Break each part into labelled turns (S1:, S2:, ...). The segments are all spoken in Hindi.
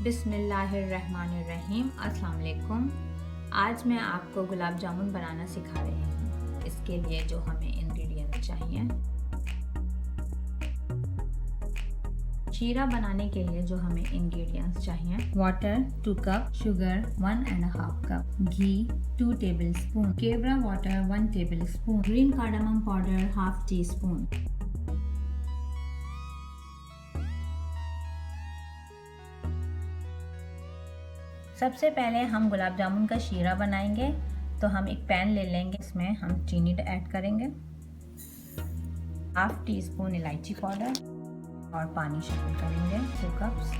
S1: बिस्मिल्लाहिर्रहमानिर्रहीम। अस्सलाम वालेकुम। आज मैं आपको गुलाब जामुन बनाना सिखा रही हूँ। इसके लिए जो हमें इंग्रेडिएंट्स चाहिए, शीरा बनाने के लिए जो हमें इंग्रेडिएंट्स चाहिए, water 2 cup, sugar 1.5 cup, ghee 2 tablespoon, kewra water 1 tablespoon, green cardamom powder half teaspoon. सबसे पहले हम गुलाब जामुन का शीरा बनाएंगे, तो हम एक पैन ले लेंगे। इसमें हम चीनी ऐड करेंगे, हाफ टी स्पून इलायची पाउडर और पानी शामिल करेंगे 2 कप्स।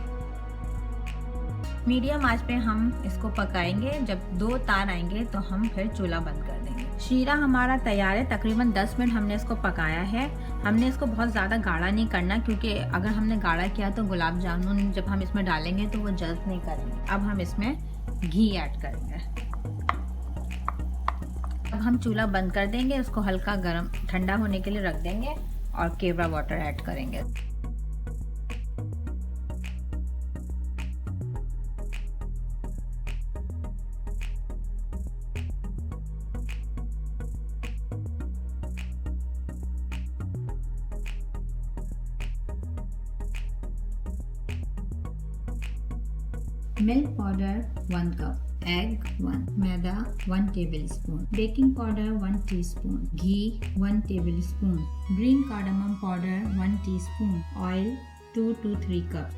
S1: मीडियम आंच पे हम इसको पकाएंगे। जब 2 तार आएंगे तो हम फिर चूल्हा बंद कर देंगे। शीरा हमारा तैयार है। तकरीबन 10 मिनट हमने इसको पकाया है। हमने इसको बहुत ज़्यादा गाढ़ा नहीं करना, क्योंकि अगर हमने गाढ़ा किया तो गुलाब जामुन जब हम इसमें डालेंगे तो वो जल्द नहीं करेंगे। अब हम इसमें घी ऐड करेंगे। अब हम चूल्हा बंद कर देंगे, इसको हल्का गर्म ठंडा होने के लिए रख देंगे और केवड़ा वाटर ऐड करेंगे। Milk powder 1 cup, egg 1, maida 1 table spoon, baking powder 1 teaspoon, ghee 1 tablespoon, green cardamom powder 1 teaspoon, oil 2 to 3 cup.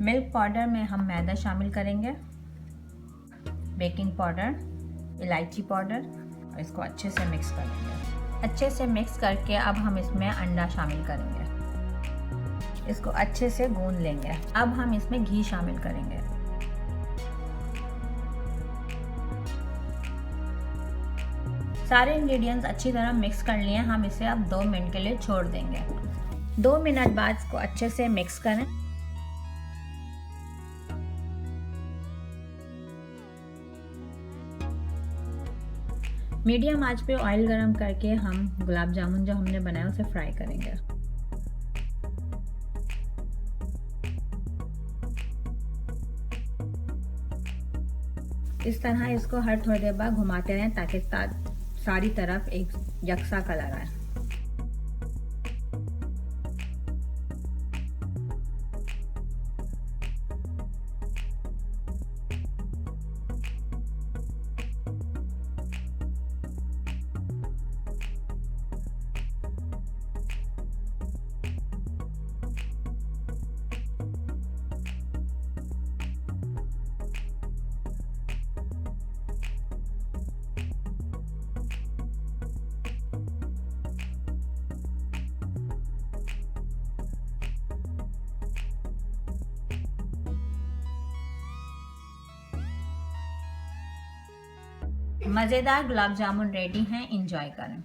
S1: Milk powder में हम मैदा शामिल करेंगे, बेकिंग पाउडर, इलायची पाउडर और इसको अच्छे से मिक्स करेंगे। अच्छे से मिक्स करके अब हम इसमें अंडा शामिल करेंगे। इसको अच्छे से गूंद लेंगे। अब हम इसमें घी शामिल करेंगे। सारे इंग्रेडिएंट्स अच्छी तरह मिक्स कर लिए। हम इसे अब 2 मिनट के लिए छोड़ देंगे। 2 मिनट बाद इसको अच्छे से मिक्स करें। मीडियम आंच पे ऑयल गरम करके हम गुलाब जामुन जो हमने बनाया उसे फ्राई करेंगे। इस तरह इसको हर थोड़ी देर बाद घुमाते रहें ताकि सारी तरफ एक यकसा कलर आए। मज़ेदार गुलाब जामुन रेडी हैं। एंजॉय करें।